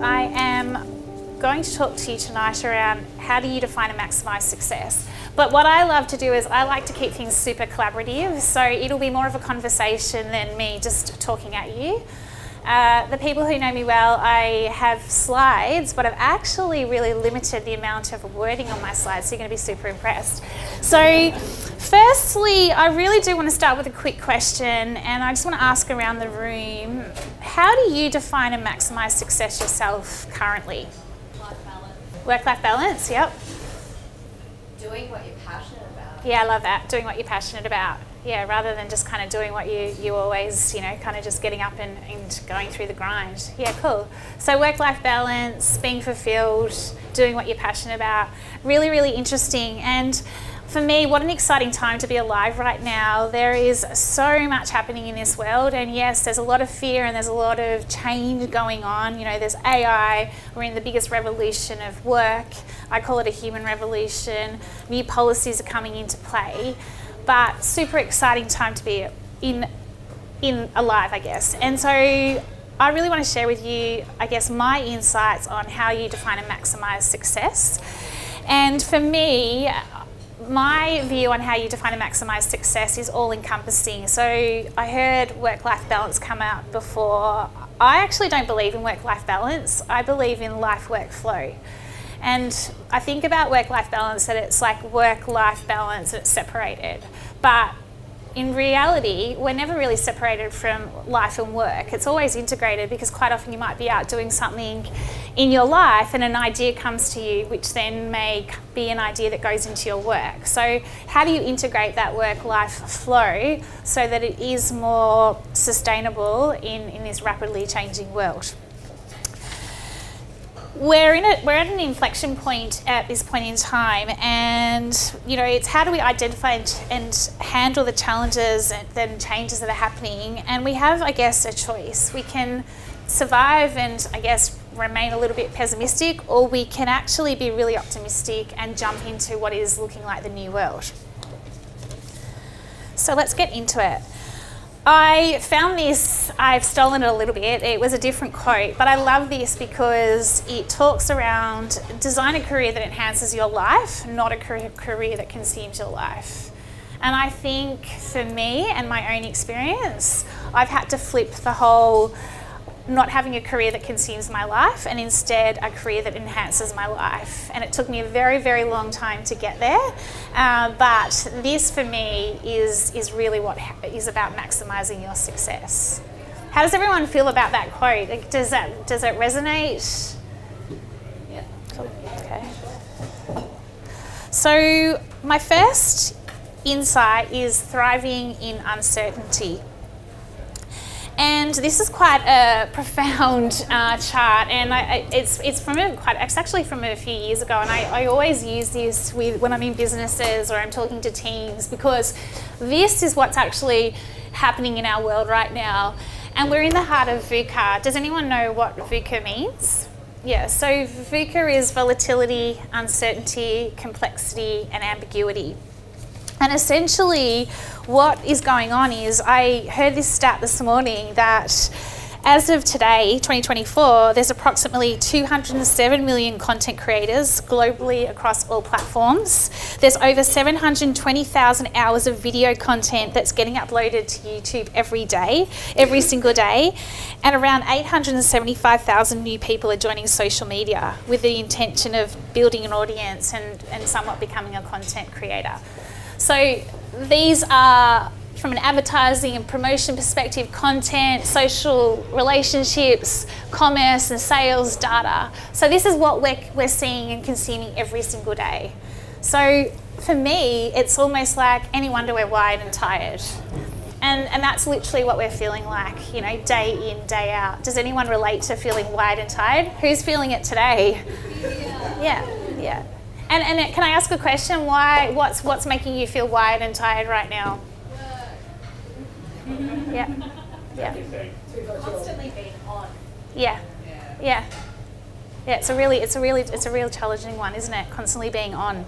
I am going to talk to you tonight around how do you define and maximise success. But what I love to do is I like to keep things super collaborative, so it'll be more of a conversation than me just talking at you. The people who know me well, I have slides, but I've actually really limited the amount of wording on my slides, so you're going to be super impressed. So firstly, I really do want to start with a quick question, and I just want to ask around the room, how do you define and maximise success yourself currently? Life balance. Work-life balance, yep. Doing what you're passionate about. Yeah, I love that, doing what you're passionate about. Yeah, rather than just kind of doing what you always, kind of just getting up and going through the grind. Yeah, cool. So work-life balance, being fulfilled, doing what you're passionate about. Really, really interesting. And for me, what an exciting time to be alive right now. There is so much happening in this world, and yes, there's a lot of fear and there's a lot of change going on. There's AI, we're in the biggest revolution of work. I call it a human revolution. New policies are coming into play. But super exciting time to be in alive, I guess. And so I really want to share with you, I guess, my insights on how you define and maximise success. And for me, my view on how you define and maximise success is all encompassing. So I heard work-life balance come out before. I actually don't believe in work-life balance. I believe in life-work flow. And I think about work-life balance that it's like work-life balance and it's separated. But in reality, we're never really separated from life and work. It's always integrated, because quite often you might be out doing something in your life and an idea comes to you, which then may be an idea that goes into your work. So how do you integrate that work-life flow so that it is more sustainable in this rapidly changing world? We're at an inflection point at this point in time, and it's how do we identify and handle the challenges and changes that are happening. And we have, I guess, a choice. We can survive and, I guess, remain a little bit pessimistic, or we can actually be really optimistic and jump into what is looking like the new world. So let's get into it. I found this, I've stolen it a little bit, it was a different quote, but I love this because it talks around design a career that enhances your life, not a career that consumes your life. And I think for me and my own experience, I've had to flip the whole not having a career that consumes my life and instead a career that enhances my life. And it took me a very, very long time to get there. But this for me is really what is about maximising your success. How does everyone feel about that quote? Does it resonate? Yeah. Cool. Okay. So my first insight is thriving in uncertainty. And this is quite a profound chart, and it's actually from a few years ago, and I always use this when I'm in businesses or I'm talking to teams, because this is what's actually happening in our world right now. And we're in the heart of VUCA. Does anyone know what VUCA means? Yeah, so VUCA is volatility, uncertainty, complexity, and ambiguity. And essentially what is going on is, I heard this stat this morning that as of today, 2024, there's approximately 207 million content creators globally across all platforms. There's over 720,000 hours of video content that's getting uploaded to YouTube every single day. And around 875,000 new people are joining social media with the intention of building an audience and somewhat becoming a content creator. So these are, from an advertising and promotion perspective, content, social relationships, commerce and sales data. So this is what we're seeing and consuming every single day. So for me, it's almost like, any wonder we're wired and tired. And that's literally what we're feeling like, day in, day out. Does anyone relate to feeling wired and tired? Who's feeling it today? Yeah. And can I ask a question? What's making you feel wired and tired right now? Yeah. Constantly being on. Yeah. It's a real challenging one, isn't it? Constantly being on.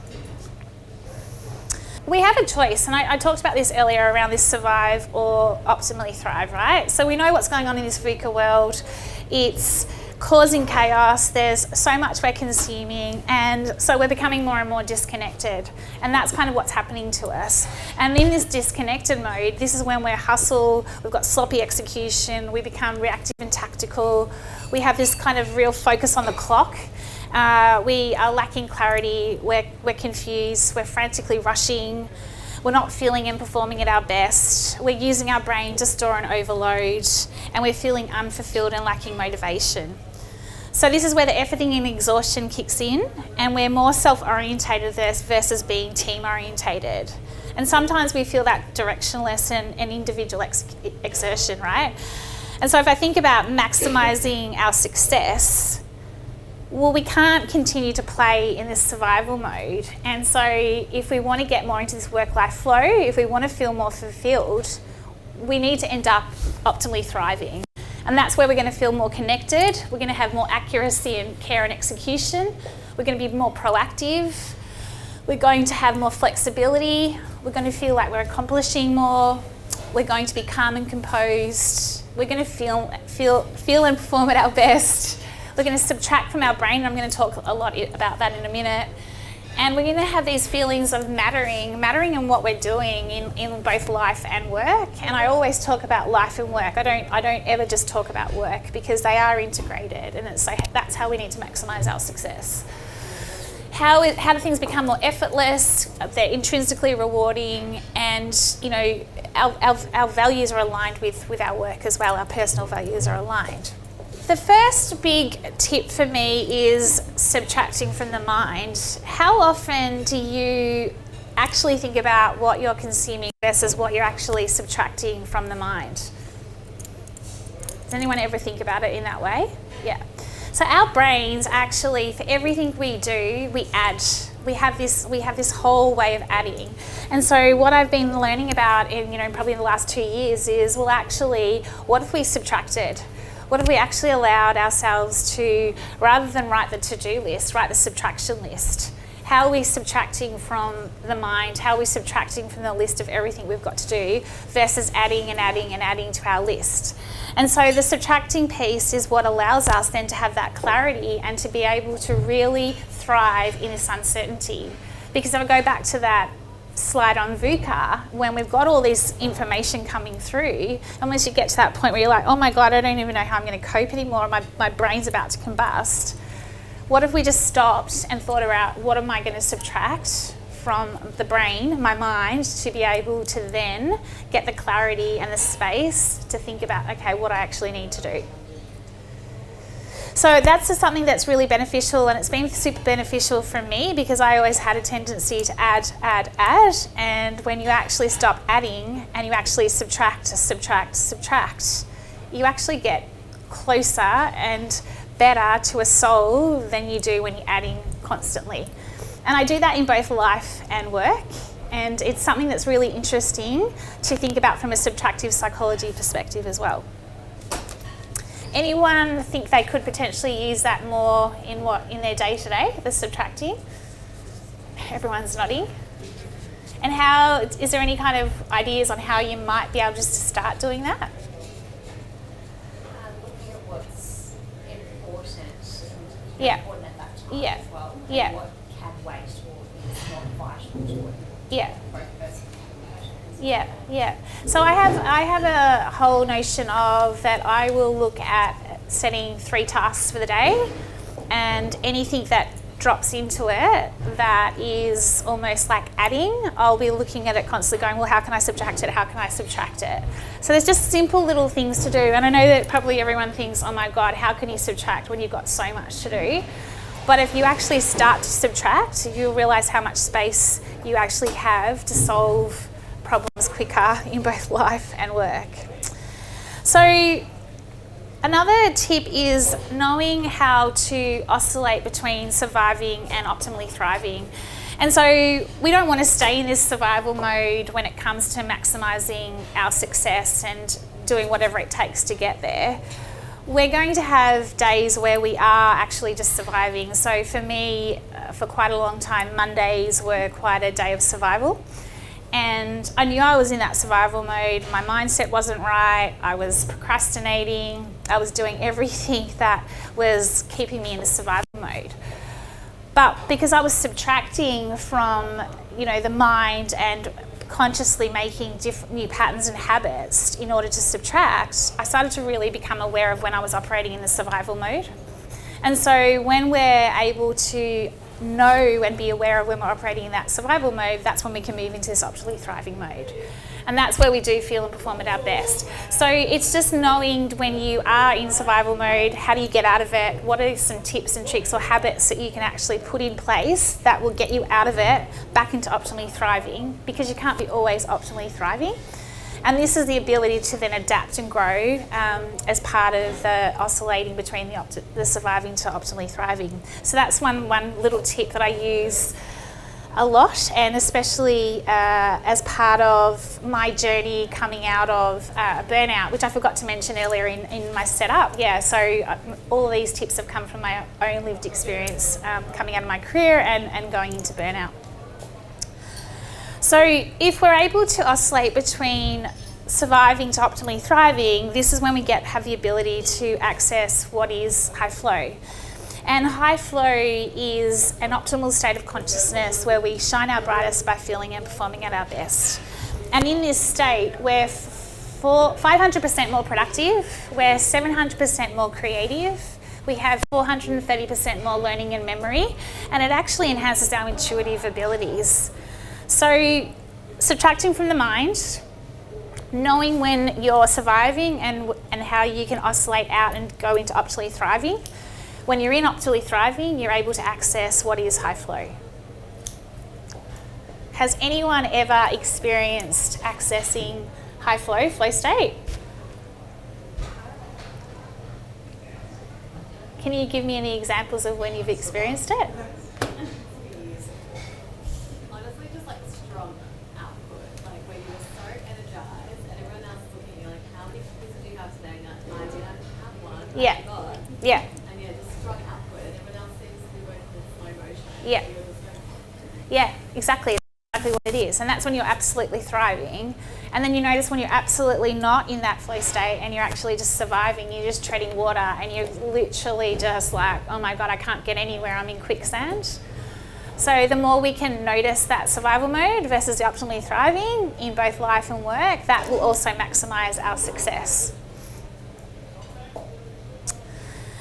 We have a choice, and I talked about this earlier around this survive or optimally thrive, right? So we know what's going on in this VUCA world. It's causing chaos. There's so much we're consuming, and so we're becoming more and more disconnected, and that's kind of what's happening to us. And in this disconnected mode, this is when we're hustle, we've got sloppy execution, we become reactive and tactical, we have this kind of real focus on the clock, we are lacking clarity, we're confused, we're frantically rushing, we're not feeling and performing at our best. We're using our brain to store and overload, and we're feeling unfulfilled and lacking motivation. So this is where the everything in exhaustion kicks in, and we're more self-orientated versus being team-orientated. And sometimes we feel that directionless and individual exertion, right? And so if I think about maximising our success, well, we can't continue to play in this survival mode. And so if we want to get more into this work-life flow, if we want to feel more fulfilled, we need to end up optimally thriving. And that's where we're going to feel more connected. We're going to have more accuracy and care and execution. We're going to be more proactive. We're going to have more flexibility. We're going to feel like we're accomplishing more. We're going to be calm and composed. We're going to feel and perform at our best. We're going to subtract from our brain, and I'm going to talk a lot about that in a minute. And we're going to have these feelings of mattering in what we're doing in both life and work. And I always talk about life and work. I don't ever just talk about work, because they are integrated, and that's how we need to maximise our success. How do things become more effortless? They're intrinsically rewarding, and our values are aligned with our work as well. Our personal values are aligned. The first big tip for me is subtracting from the mind. How often do you actually think about what you're consuming versus what you're actually subtracting from the mind? Does anyone ever think about it in that way? Yeah. So our brains actually, for everything we do, we add. We have this whole way of adding. And so what I've been learning about probably in the last 2 years is, well, actually, what if we subtracted? What if we actually allowed ourselves to, rather than write the to-do list, write the subtraction list? How are we subtracting from the mind? How are we subtracting from the list of everything we've got to do versus adding and adding and adding to our list? And so the subtracting piece is what allows us then to have that clarity and to be able to really thrive in this uncertainty. Because if I go back to that slide on VUCA, when we've got all this information coming through, unless you get to that point where you're like, oh my God, I don't even know how I'm going to cope anymore, my brain's about to combust. What if we just stopped and thought about, what am I going to subtract from the brain, my mind, to be able to then get the clarity and the space to think about, okay, what I actually need to do. So that's just something that's really beneficial, and it's been super beneficial for me, because I always had a tendency to add. And when you actually stop adding and you actually subtract, you actually get closer and better to a soul than you do when you're adding constantly. And I do that in both life and work. And it's something that's really interesting to think about from a subtractive psychology perspective as well. Anyone think they could potentially use that more in their day-to-day, the subtracting? Everyone's nodding. And is there any kind of ideas on how you might be able just to start doing that? Looking at what's important Yeah. important at that time Yeah. as well. Yeah. And what can wait or is not vital to it. Yeah. Both person. Yeah. So I have a whole notion of that I will look at setting 3 tasks for the day, and anything that drops into it that is almost like adding, I'll be looking at it constantly going, well, how can I subtract it? How can I subtract it? So there's just simple little things to do. And I know that probably everyone thinks, oh my God, how can you subtract when you've got so much to do? But if you actually start to subtract, you'll realise how much space you actually have to solve problems quicker in both life and work. So another tip is knowing how to oscillate between surviving and optimally thriving. And so we don't want to stay in this survival mode when it comes to maximising our success and doing whatever it takes to get there. We're going to have days where we are actually just surviving. So for me, for quite a long time, Mondays were quite a day of survival. And I knew I was in that survival mode. My mindset wasn't right. I was procrastinating. I was doing everything that was keeping me in the survival mode. But because I was subtracting from, the mind and consciously making different new patterns and habits in order to subtract, I started to really become aware of when I was operating in the survival mode. And so when we're able to know and be aware of when we're operating in that survival mode, that's when we can move into this optimally thriving mode. And that's where we do feel and perform at our best. So it's just knowing when you are in survival mode, how do you get out of it? What are some tips and tricks or habits that you can actually put in place that will get you out of it, back into optimally thriving, because you can't be always optimally thriving. And this is the ability to then adapt and grow as part of the oscillating between the surviving to optimally thriving. So that's one little tip that I use a lot, and especially as part of my journey coming out of burnout, which I forgot to mention earlier in my setup. Yeah, so all of these tips have come from my own lived experience coming out of my career and going into burnout. So if we're able to oscillate between surviving to optimally thriving, this is when we have the ability to access what is high flow. And high flow is an optimal state of consciousness where we shine our brightest by feeling and performing at our best. And in this state, we're 500% more productive, we're 700% more creative, we have 430% more learning and memory, and it actually enhances our intuitive abilities. So subtracting from the mind, knowing when you're surviving and how you can oscillate out and go into optimally thriving. When you're in optimally thriving, you're able to access what is high flow. Has anyone ever experienced accessing high flow state? Can you give me any examples of when you've experienced it? Honestly, just like strong output, like where you were so energized and everyone else is looking at you like, how many pieces do you have today? And I didn't have one. Yeah. Oh my God. Yeah. And yeah, just strong output, and everyone else seems to be working in slow motion. Yeah. Yeah, exactly. Exactly what it is. And that's when you're absolutely thriving. And then you notice when you're absolutely not in that flow state and you're actually just surviving, you're just treading water and you're literally just like, oh my God, I can't get anywhere, I'm in quicksand. So the more we can notice that survival mode versus the optimally thriving in both life and work, that will also maximize our success.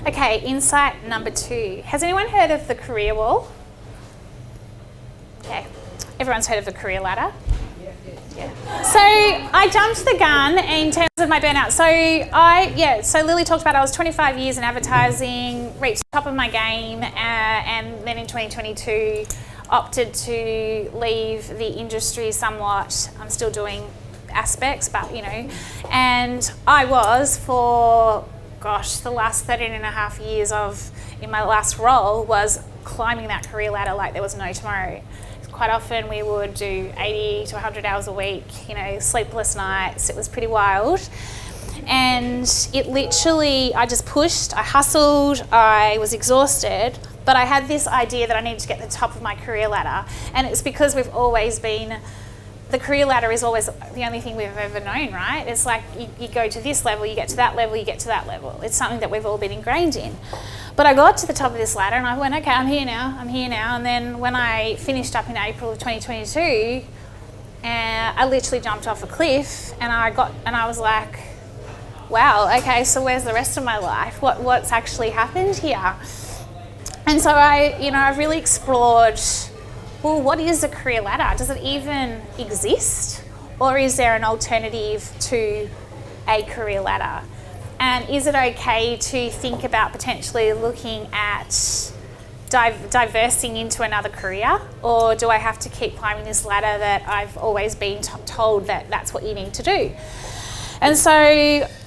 Okay, insight number 2. Has anyone heard of the career wall? Okay, everyone's heard of the career ladder? Yeah. So I jumped the gun in terms of my burnout. So Lily talked about I was 25 years in advertising, reached the top of my game, and then in 2022 opted to leave the industry somewhat. I'm still doing aspects, but and I was for the last 13 and a half years in my last role was climbing that career ladder like there was no tomorrow. Quite often we would do 80 to 100 hours a week, sleepless nights. It was pretty wild. And it literally, I just pushed, I hustled, I was exhausted, but I had this idea that I needed to get to the top of my career ladder. And it's because we've always been, the career ladder is always the only thing we've ever known, right? It's like you go to this level, you get to that level, you get to that level. It's something that we've all been ingrained in. But I got to the top of this ladder and I went, okay, I'm here now. And then when I finished up in April of 2022, I literally jumped off a cliff and I was like, wow, okay, so where's the rest of my life? What's actually happened here? And so I've really explored, well, what is a career ladder? Does it even exist? Or is there an alternative to a career ladder? And is it okay to think about potentially looking at diversing into another career? Or do I have to keep climbing this ladder that I've always been told that that's what you need to do? And so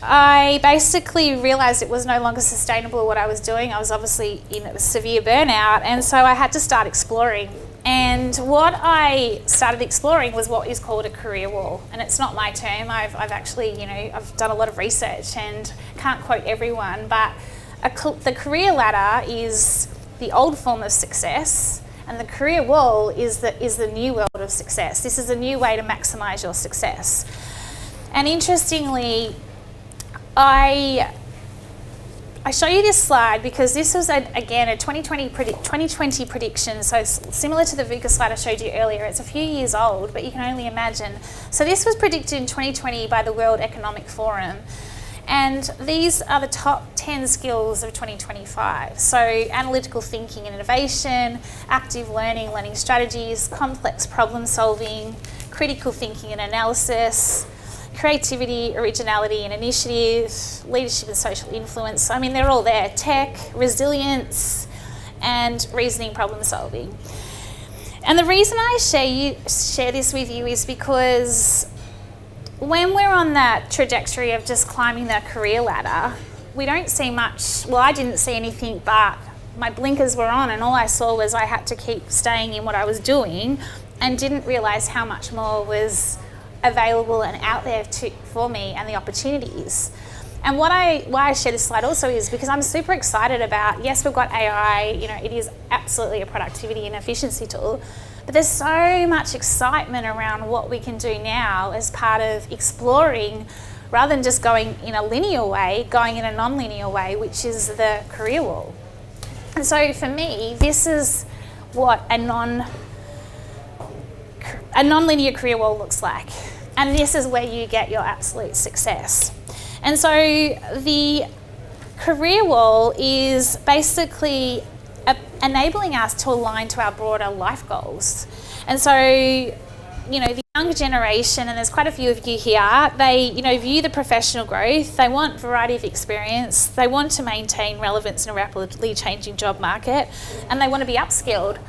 I basically realised it was no longer sustainable what I was doing. I was obviously in a severe burnout, and so I had to start exploring. And what I started exploring was what is called a career wall. And it's not my term. I've actually, I've done a lot of research and can't quote everyone, but the career ladder is the old form of success, and the career wall is the new world of of success. This is a new way to maximize your success. And interestingly, I show you this slide because this was, again, a 2020 prediction, so similar to the VUCA slide I showed you earlier. It's a few years old, but you can only imagine. So this was predicted in 2020 by the World Economic Forum. And these are the top 10 skills of 2025. So analytical thinking and innovation, active learning, learning strategies, complex problem solving, critical thinking and analysis, creativity, originality and initiative, leadership and social influence. I mean, they're all there. Tech, resilience, and reasoning problem solving. And the reason I share this with you is because when we're on that trajectory of just climbing that career ladder, we don't see much. Well, I didn't see anything, but my blinkers were on and all I saw was I had to keep staying in what I was doing and didn't realise how much more was available and out there for me and the opportunities. And why I share this slide also is because I'm super excited about, yes, we've got AI, it is absolutely a productivity and efficiency tool, but there's so much excitement around what we can do now as part of exploring, rather than just going in a linear way, going in a non-linear way, which is the career wall. And so for me, this is what a non-linear career wall looks like. And this is where you get your absolute success. And so the career wall is basically enabling us to align to our broader life goals. And so, the younger generation, and there's quite a few of you here, they, view the professional growth, they want variety of experience, they want to maintain relevance in a rapidly changing job market, and they want to be upskilled.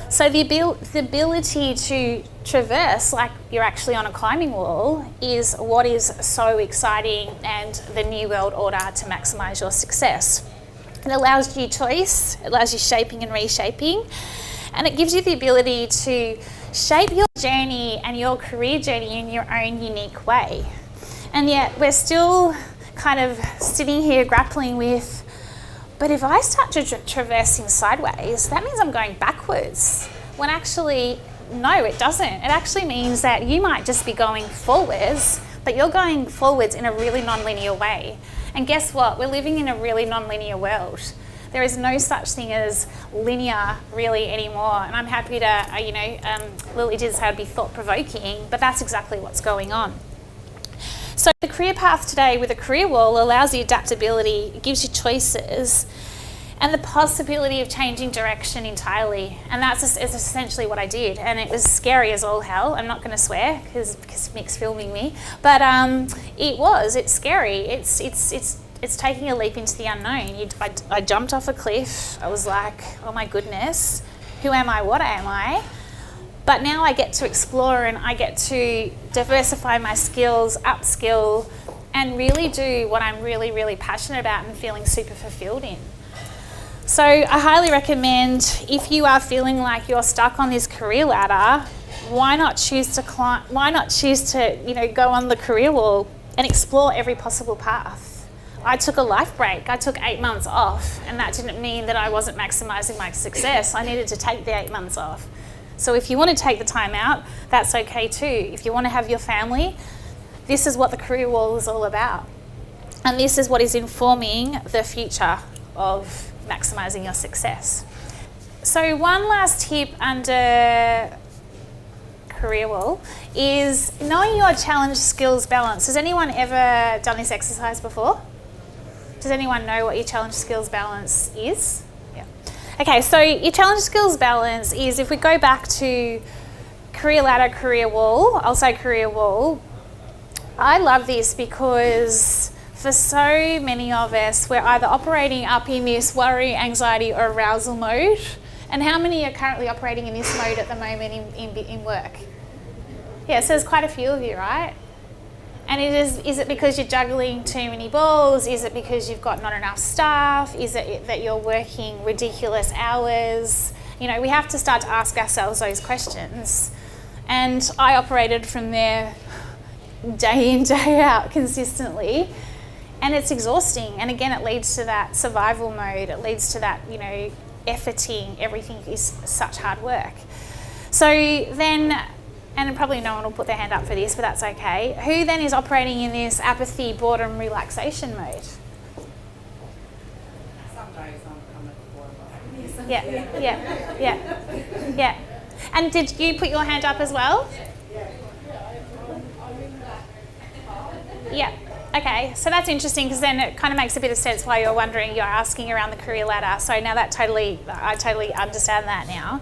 So the ability to traverse like you're actually on a climbing wall is what is so exciting, and the new world order to maximise your success. It allows you choice, it allows you shaping and reshaping, and it gives you the ability to shape your journey and your career journey in your own unique way. And yet we're still kind of sitting here grappling with, but if I start traversing sideways, that means I'm going backwards. When actually, no, it doesn't. It actually means that you might just be going forwards, but you're going forwards in a really non-linear way. And guess what? We're living in a really non-linear world. There is no such thing as linear really anymore. And I'm happy to, Lily did say it'd be thought-provoking, but that's exactly what's going on. So the career path today with a career wall allows the adaptability, it gives you choices, and the possibility of changing direction entirely. And that's essentially what I did. And it was scary as all hell. I'm not going to swear because Mick's filming me. But it's scary. It's taking a leap into the unknown. I jumped off a cliff. I was like, oh my goodness, who am I? What am I? But now I get to explore and I get to diversify my skills, upskill, and really do what I'm really, really passionate about and feeling super fulfilled in. So I highly recommend, if you are feeling like you're stuck on this career ladder, why not choose to go on the career wall and explore every possible path? I took a life break. I took 8 months off, and that didn't mean that I wasn't maximising my success. I needed to take the 8 months off. So if you want to take the time out, that's okay too. If you want to have your family, this is what the career wall is all about. And this is what is informing the future of maximising your success. So one last tip under career wall is knowing your challenge skills balance. Has anyone ever done this exercise before? Does anyone know what your challenge skills balance is? Yeah. Okay, so your challenge skills balance is, if we go back to career ladder, career wall, I'll say career wall. I love this because for so many of us, we're either operating up in this worry, anxiety, or arousal mode. And how many are currently operating in this mode at the moment in work? Yeah, so there's quite a few of you, right? And is it because you're juggling too many balls? Is it because you've got not enough staff? Is it that you're working ridiculous hours? We have to start to ask ourselves those questions. And I operated from there day in, day out consistently. And it's exhausting. And again, it leads to that survival mode. It leads to that, efforting. Everything is such hard work. So then and probably no one will put their hand up for this, but that's okay. Who then is operating in this apathy, boredom, relaxation mode? Some days I'm at the bottom. Yeah. And did you put your hand up as well? Yeah. Okay, so that's interesting because then it kind of makes a bit of sense why you're wondering, you're asking around the career ladder. So now I totally understand that now.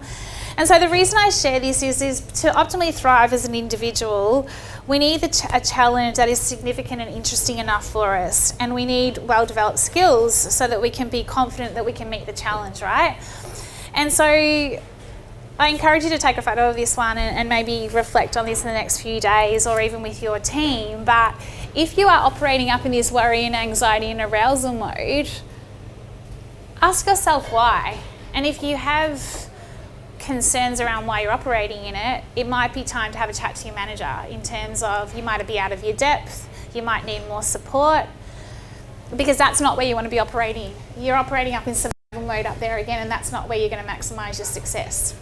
And so the reason I share this is to optimally thrive as an individual, we need a challenge that is significant and interesting enough for us. And we need well-developed skills so that we can be confident that we can meet the challenge, right? And so I encourage you to take a photo of this one and maybe reflect on this in the next few days or even with your team. But if you are operating up in this worry and anxiety and arousal mode, ask yourself why. And if you have concerns around why you're operating in it, it might be time to have a chat to your manager in terms of you might be out of your depth, you might need more support, because that's not where you want to be operating. You're operating up in survival mode up there again, and that's not where you're going to maximize your success.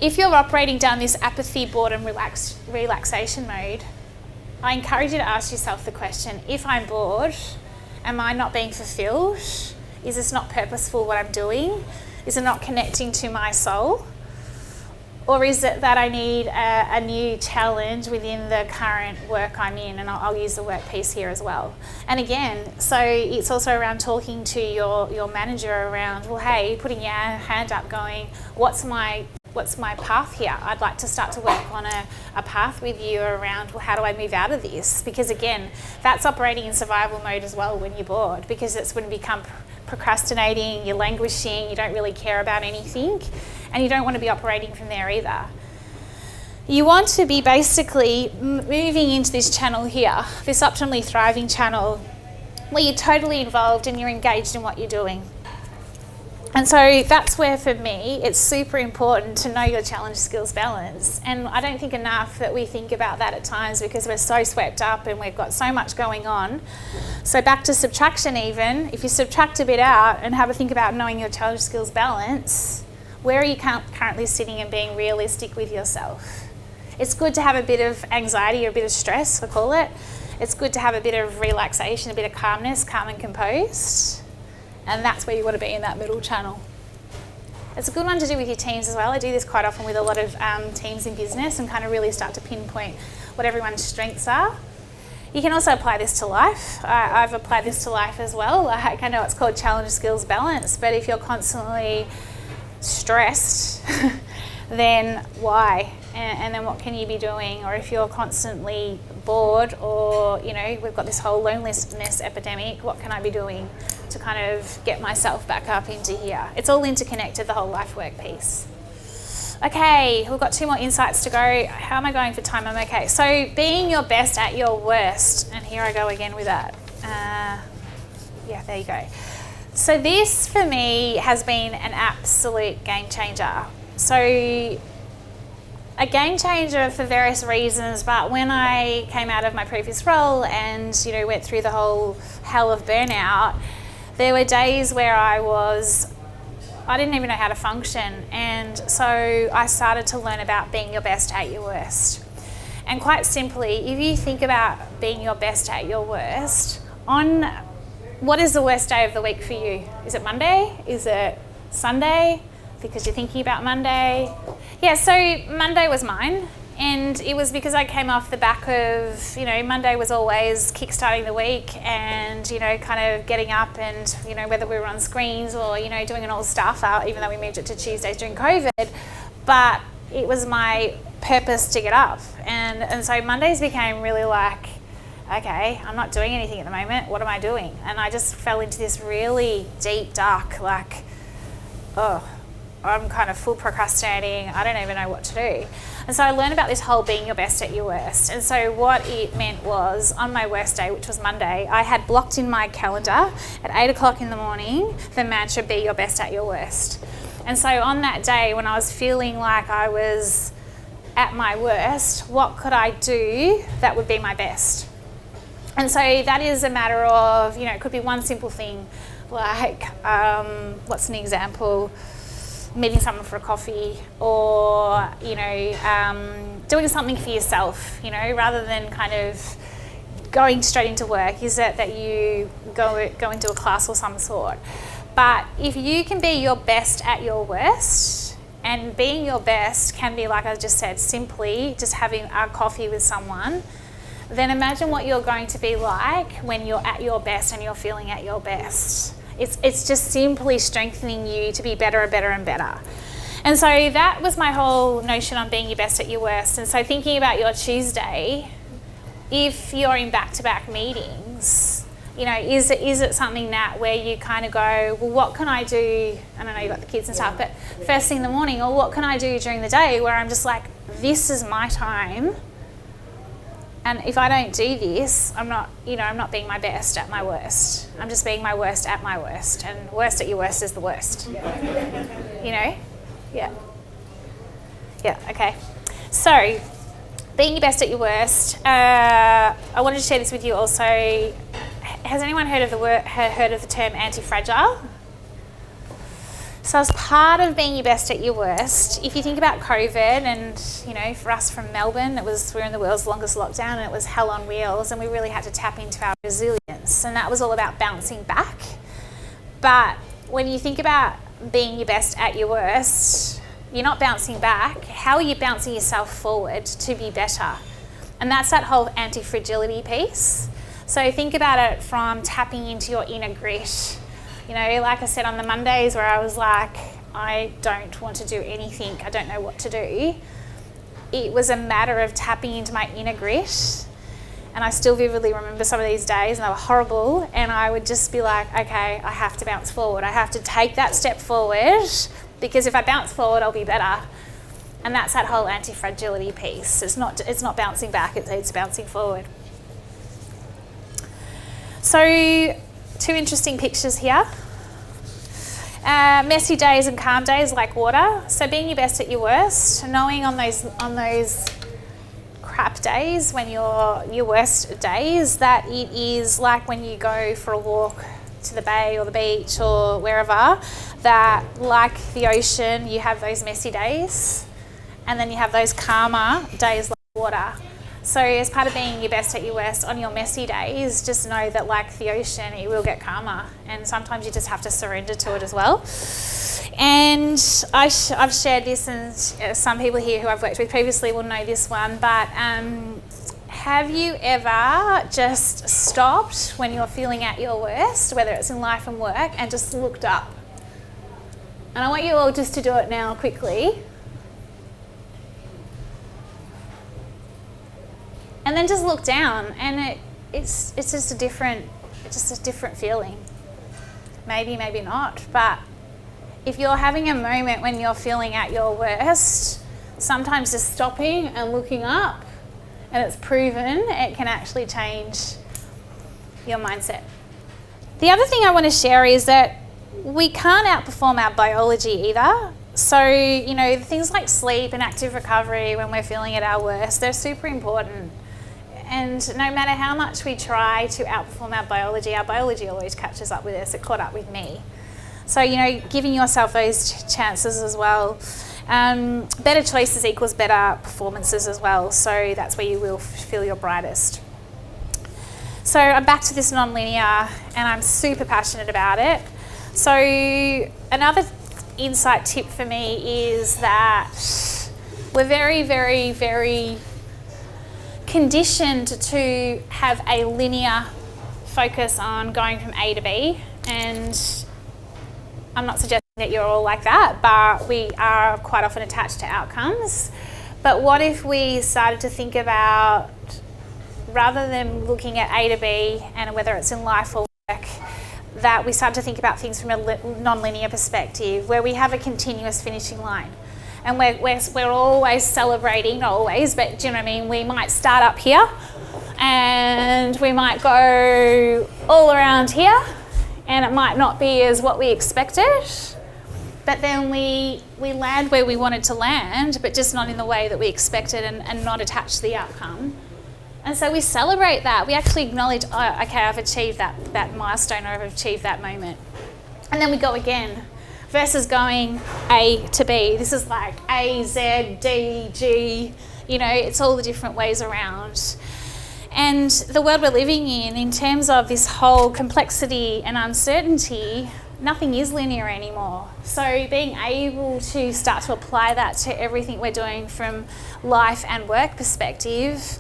If you're operating down this apathy, boredom, relaxation mode, I encourage you to ask yourself the question, if I'm bored, am I not being fulfilled? Is this not purposeful what I'm doing? Is it not connecting to my soul? Or is it that I need a new challenge within the current work I'm in? And I'll use the work piece here as well. And again, so it's also around talking to your manager around, well, hey, putting your hand up going, what's my path here? I'd like to start to work on a path with you around, well, how do I move out of this? Because again, that's operating in survival mode as well when you're bored, because it's when you become procrastinating, you're languishing, you don't really care about anything, and you don't want to be operating from there either. You want to be basically moving into this channel here, this optimally thriving channel, where you're totally involved and you're engaged in what you're doing. And so that's where, for me, it's super important to know your challenge skills balance. And I don't think enough that we think about that at times because we're so swept up and we've got so much going on. So back to subtraction even, if you subtract a bit out and have a think about knowing your challenge skills balance, where are you currently sitting and being realistic with yourself? It's good to have a bit of anxiety or a bit of stress, I call it. It's good to have a bit of relaxation, a bit of calmness, calm and composed. And that's where you want to be in that middle channel. It's a good one to do with your teams as well. I do this quite often with a lot of teams in business and kind of really start to pinpoint what everyone's strengths are. You can also apply this to life. I've applied this to life as well. I know it's called challenge skills balance, but if you're constantly stressed, then why? And then what can you be doing? Or if you're constantly bored or, we've got this whole loneliness epidemic, what can I be doing to kind of get myself back up into here? It's all interconnected, the whole life work piece. Okay, we've got 2 more insights to go. How am I going for time? I'm okay. So being your best at your worst. And here I go again with that. There you go. So this for me has been an absolute game changer. So a game changer for various reasons, but when I came out of my previous role and went through the whole hell of burnout, there were days where I didn't even know how to function, and so I started to learn about being your best at your worst. And quite simply, if you think about being your best at your worst, what is the worst day of the week for you? Is it Monday? Is it Sunday? Because you're thinking about Monday. Yeah, so Monday was mine, and it was because I came off the back of, Monday was always kickstarting the week and, kind of getting up and, whether we were on screens or, doing an all staff out, even though we moved it to Tuesdays during COVID, but it was my purpose to get up. And so Mondays became really like, okay, I'm not doing anything at the moment, what am I doing? And I just fell into this really deep, dark, I'm kind of full procrastinating, I don't even know what to do. And so I learned about this whole being your best at your worst. And so what it meant was, on my worst day, which was Monday, I had blocked in my calendar at 8 o'clock in the morning, the mantra, be your best at your worst. And so on that day, when I was feeling like I was at my worst, what could I do that would be my best? And so that is a matter of, it could be one simple thing, like, what's an example? meeting someone for a coffee, or, doing something for yourself, rather than kind of going straight into work? Is it that you go into a class or some sort? But if you can be your best at your worst, and being your best can be, like I just said, simply just having a coffee with someone, then imagine what you're going to be like when you're at your best and you're feeling at your best. It's just simply strengthening you to be better and better and better. And so that was my whole notion on being your best at your worst. And so thinking about your Tuesday, if you're in back-to-back meetings, is it something that where you kind of go, well, what can I do? I don't know, you've got the kids and stuff, but first thing in the morning, or what can I do during the day where I'm just like, this is my time. And if I don't do this, I'm not being my best at my worst. I'm just being my worst at my worst. And worst at your worst is the worst. Yeah. Yeah, okay. So, being your best at your worst. I wanted to share this with you also. Has anyone heard of the term anti-fragile? So as part of being your best at your worst, if you think about COVID, and for us from Melbourne, we're in the world's longest lockdown, and it was hell on wheels, and we really had to tap into our resilience, and that was all about bouncing back. But when you think about being your best at your worst, you're not bouncing back. How are you bouncing yourself forward to be better? And that's that whole anti-fragility piece. So think about it from tapping into your inner grit. Like I said on the Mondays where I was like, I don't want to do anything, I don't know what to do. It was a matter of tapping into my inner grit. And I still vividly remember some of these days, and they were horrible. And I would just be like, okay, I have to bounce forward. I have to take that step forward, because if I bounce forward, I'll be better. And that's that whole anti-fragility piece. It's not bouncing back, it's bouncing forward. So, two interesting pictures here. Messy days and calm days like water. So being your best at your worst, knowing on those crap days, when your worst days, that it is like when you go for a walk to the bay or the beach or wherever, that like the ocean, you have those messy days, and then you have those calmer days like water. So as part of being your best at your worst, on your messy days, just know that like the ocean, it will get calmer. And sometimes you just have to surrender to it as well. And I've shared this, and some people here who I've worked with previously will know this one, but have you ever just stopped when you're feeling at your worst, whether it's in life and work, and just looked up? And I want you all just to do it now quickly. And then just look down, and it's just a different feeling. Maybe not, but if you're having a moment when you're feeling at your worst, sometimes just stopping and looking up, and it's proven it can actually change your mindset. The other thing I want to share is that we can't outperform our biology either. So, things like sleep and active recovery when we're feeling at our worst, they're super important. And no matter how much we try to outperform our biology always catches up with us. It caught up with me. So, giving yourself those chances as well. Better choices equals better performances as well. So that's where you will feel your brightest. So I'm back to this non-linear, and I'm super passionate about it. So another insight tip for me is that we're very, very, very conditioned to have a linear focus on going from A to B, and I'm not suggesting that you're all like that, but we are quite often attached to outcomes. But what if we started to think about, rather than looking at A to B and whether it's in life or work, that we start to think about things from a non-linear perspective, where we have a continuous finishing line. And we're always celebrating, not always, but do you know what I mean? We might start up here, and we might go all around here, and it might not be as what we expected, but then we land where we wanted to land, but just not in the way that we expected, and not attached to the outcome. And so we celebrate that. We actually acknowledge, oh, okay, I've achieved that milestone, or I've achieved that moment. And then we go again versus going A to B. This is like A, Z, D, G, you know, it's all the different ways around. And the world we're living in terms of this whole complexity and uncertainty, nothing is linear anymore. So being able to start to apply that to everything we're doing from life and work perspective,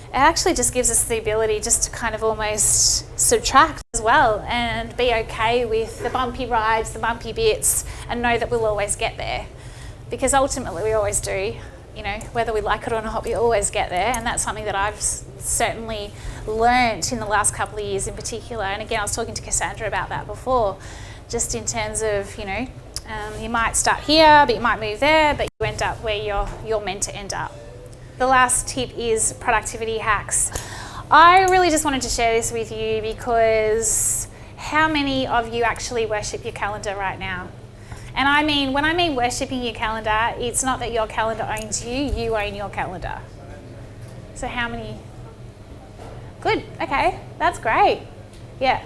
it actually just gives us the ability just to kind of almost subtract as well and be okay with the bumpy rides, the bumpy bits, and know that we'll always get there. Because ultimately we always do, you know, whether we like it or not, we always get there. And that's something that I've certainly learnt in the last couple of years in particular. And again, I was talking to Cassandra about that before, just in terms of, you know, you might start here, but you might move there, but you end up where you're meant to end up. The last tip is productivity hacks. I really just wanted to share this with you because how many of you actually worship your calendar right now? And I mean, when I mean worshipping your calendar, it's not that your calendar owns you, you own your calendar. So how many? Good, okay, that's great. Yeah.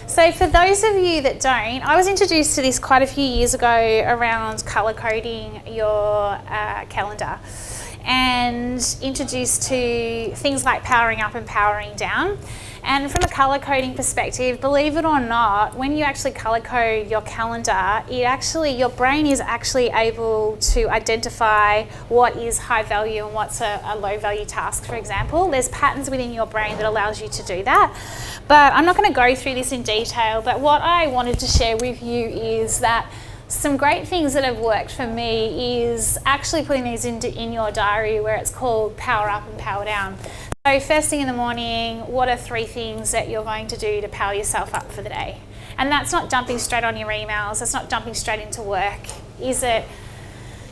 So for those of you that don't, I was introduced to this quite a few years ago around color coding your calendar, and introduced to things like powering up and powering down. And from a color coding perspective, believe it or not, when you actually color code your calendar, your brain is actually able to identify what is high value and what's a low value task, for example. There's patterns within your brain that allows you to do that. But I'm not going to go through this in detail, but what I wanted to share with you is that some great things that have worked for me is actually putting these in your diary where it's called power up and power down. So first thing in the morning, what are 3 things that you're going to do to power yourself up for the day? And that's not jumping straight on your emails, that's not jumping straight into work. Is it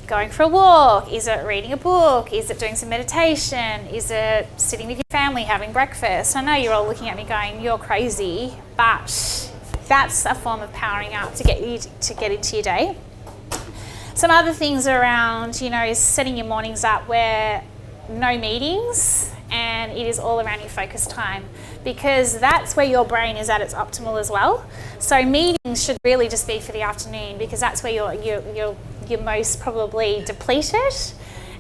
going for a walk? Is it reading a book? Is it doing some meditation? Is it sitting with your family having breakfast? I know you're all looking at me going, you're crazy, but that's a form of powering up to get into your day. Some other things around, you know, is setting your mornings up where no meetings and it is all around your focus time, because that's where your brain is at its optimal as well. So meetings should really just be for the afternoon, because that's where you're most probably depleted.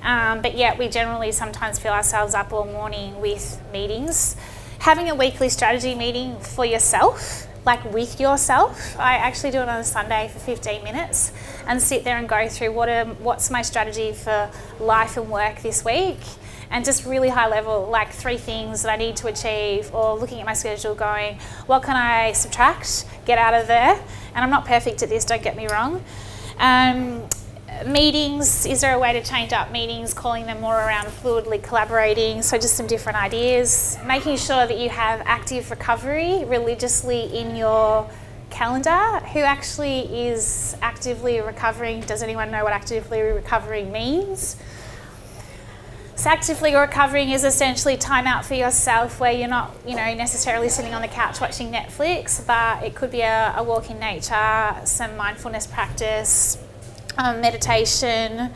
But yet we generally sometimes fill ourselves up all morning with meetings. Having a weekly strategy meeting for yourself, like with yourself. I actually do it on a Sunday for 15 minutes and sit there and go through what's my strategy for life and work this week, and just really high level, like 3 things that I need to achieve, or looking at my schedule going, what can I subtract, get out of there? And I'm not perfect at this, don't get me wrong. Meetings, is there a way to change up meetings, calling them more around fluidly collaborating? So just some different ideas. Making sure that you have active recovery religiously in your calendar. Who actually is actively recovering? Does anyone know what actively recovering means? So actively recovering is essentially time out for yourself where you're not, you know, necessarily sitting on the couch watching Netflix, but it could be a walk in nature, some mindfulness practice, meditation,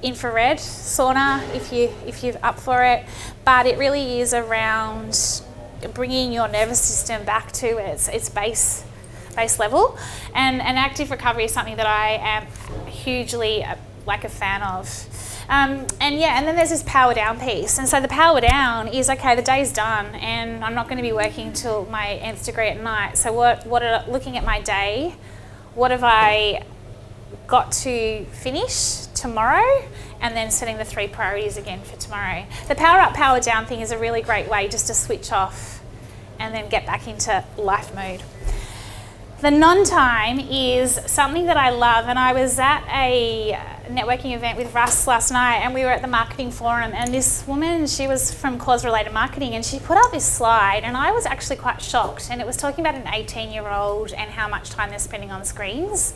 infrared sauna if you're up for it. But it really is around bringing your nervous system back to its base level. And active recovery is something that I am hugely a fan of. And then there's this power down piece. And so the power down is, okay, the day's done and I'm not going to be working till my nth degree at night. So looking at my day, what have I got to finish tomorrow, and then setting the 3 priorities again for tomorrow. The power up, power down thing is a really great way just to switch off and then get back into life mode. The non-time is something that I love, and I was at a networking event with Russ last night, and we were at the marketing forum, and this woman, she was from cause-related marketing, and she put up this slide, and I was actually quite shocked, and it was talking about an 18-year-old and how much time they're spending on screens.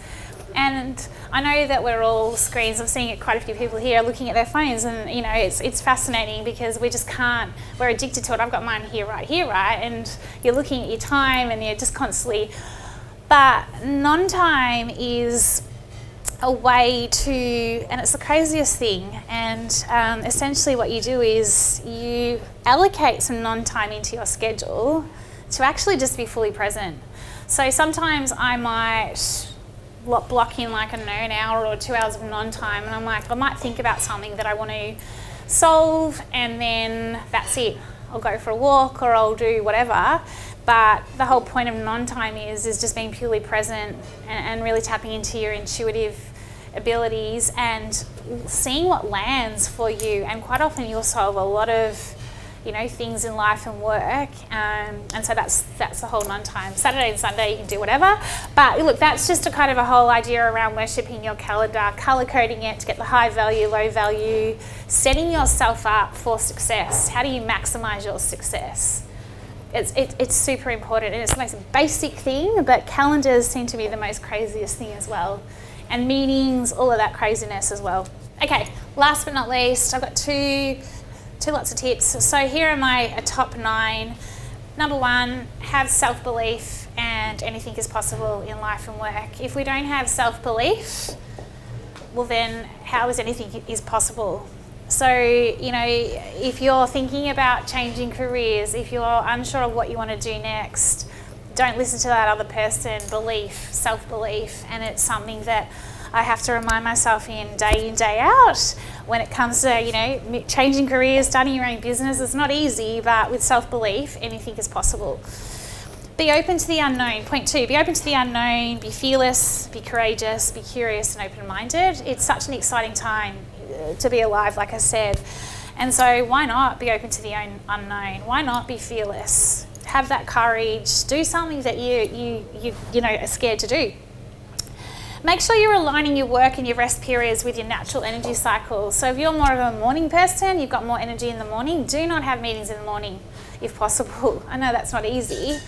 And I know that we're all screens. I'm seeing quite a few people here looking at their phones, and you know, it's fascinating because we just can't, we're addicted to it. I've got mine here, right? And you're looking at your time and you're just constantly, but non-time is a way to, and it's the craziest thing, and essentially what you do is you allocate some non-time into your schedule to actually just be fully present. So sometimes I might block in like, I don't know, an hour or 2 hours of non-time, and I'm like, I might think about something that I want to solve, and then that's it. I'll go for a walk or I'll do whatever. But the whole point of non-time is just being purely present and really tapping into your intuitive abilities and seeing what lands for you. And quite often you'll solve a lot of, you know, things in life and work, and so that's the whole non-time. Saturday and Sunday you can do whatever, but look, that's just a kind of a whole idea around worshipping your calendar, color coding it to get the high value, low value, setting yourself up for success. How do you maximize your success? It's super important, and it's the most basic thing, but calendars seem to be the most craziest thing as well, and meetings, all of that craziness as well. Okay, last but not least, I've got two lots of tips. So here are my top 9. Number 1, have self-belief, and anything is possible in life and work. If we don't have self-belief, well then how is anything is possible? So, you know, if you're thinking about changing careers, if you're unsure of what you want to do next, don't listen to that other person. Belief, self-belief, and it's something that I have to remind myself in, day out, when it comes to, you know, changing careers, starting your own business. It's not easy, but with self-belief, anything is possible. Be open to the unknown. Point 2, be open to the unknown, be fearless, be courageous, be curious and open-minded. It's such an exciting time to be alive, like I said. And so why not be open to the unknown? Why not be fearless? Have that courage. Do something that you know are scared to do. Make sure you're aligning your work and your rest periods with your natural energy cycle. So if you're more of a morning person, you've got more energy in the morning, do not have meetings in the morning if possible. I know that's not easy,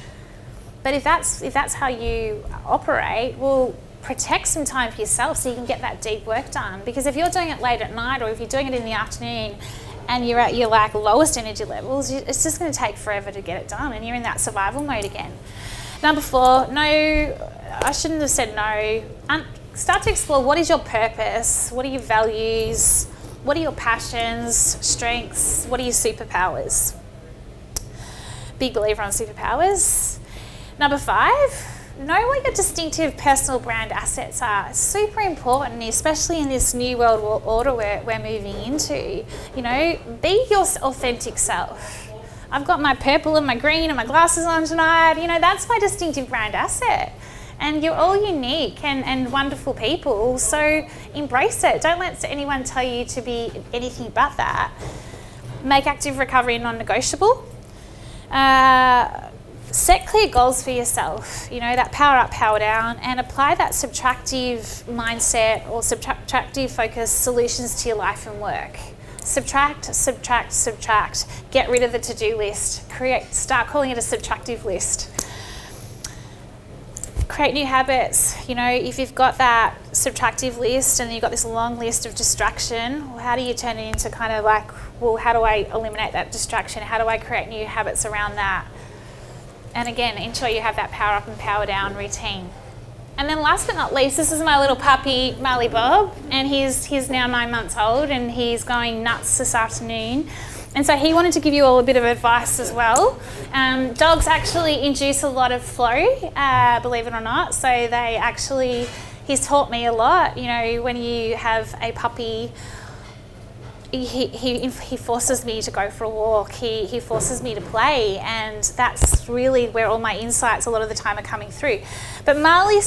but if that's how you operate, well, protect some time for yourself so you can get that deep work done. Because if you're doing it late at night, or if you're doing it in the afternoon and you're at your like lowest energy levels, it's just going to take forever to get it done, and you're in that survival mode again. Number 4, no, I shouldn't have said no. Start to explore, what is your purpose? What are your values? What are your passions, strengths? What are your superpowers? Big believer on superpowers. Number 5, know what your distinctive personal brand assets are. It's super important, especially in this new world order we're moving into. You know, be your authentic self. I've got my purple and my green and my glasses on tonight. You know, that's my distinctive brand asset. And you're all unique and wonderful people, so embrace it. Don't let anyone tell you to be anything but that. Make active recovery non-negotiable. Set clear goals for yourself, you know, that power up, power down, and apply that subtractive mindset or subtractive focused solutions to your life and work. Subtract, subtract, subtract. Get rid of the to-do list. Start calling it a subtractive list. Create new habits. You know, if you've got that subtractive list and you've got this long list of distraction, well, how do you turn it into kind of like, well, how do I eliminate that distraction? How do I create new habits around that? And again, ensure you have that power up and power down routine. And then last but not least, this is my little puppy, Marley Bob, and he's now 9 months old, and he's going nuts this afternoon. And so he wanted to give you all a bit of advice as well. Dogs actually induce a lot of flow, believe it or not. So he's taught me a lot. You know, when you have a puppy, he forces me to go for a walk. He forces me to play, and that's really where all my insights a lot of the time are coming through. But Marley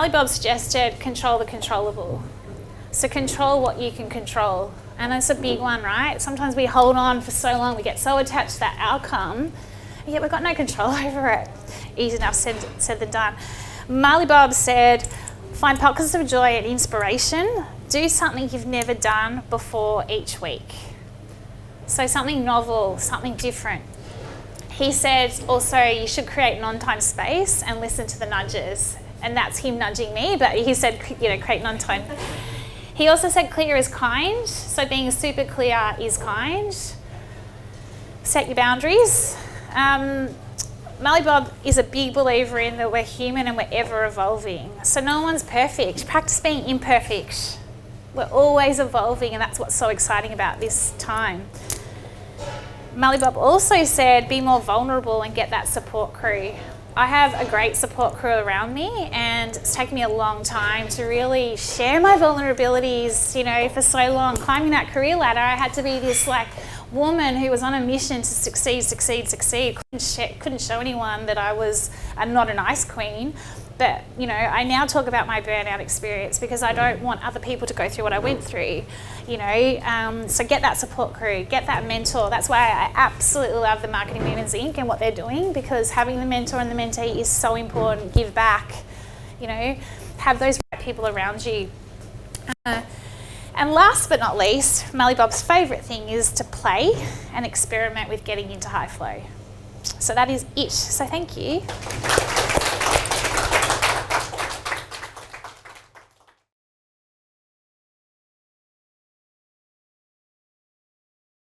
Bob suggested control the controllable. So control what you can control. And that's a big one, right? Sometimes we hold on for so long, we get so attached to that outcome, yet we've got no control over it. Easy enough said than done. Marley Bob said, find pockets of joy and inspiration. Do something you've never done before each week. So something novel, something different. He said also you should create non-time space and listen to the nudges. And that's him nudging me, but he said, you know, create non-time. He also said clear is kind, so being super clear is kind. Set your boundaries. Marley Bob is a big believer in that we're human and we're ever evolving. So no one's perfect. Practice being imperfect. We're always evolving, and that's what's so exciting about this time. Marley Bob also said be more vulnerable and get that support crew. I have a great support crew around me, and it's taken me a long time to really share my vulnerabilities. You know, for so long, climbing that career ladder, I had to be this like woman who was on a mission to succeed. Couldn't show anyone that I was not an ice queen. But, you know, I now talk about my burnout experience because I don't want other people to go through what I went through, you know. So get that support crew, get that mentor. That's why I absolutely love the Marketing Movements Inc. and what they're doing, because having the mentor and the mentee is so important. Give back, you know, have those right people around you. And last but not least, Melly Bob's favourite thing is to play and experiment with getting into high flow. So that is it. So thank you.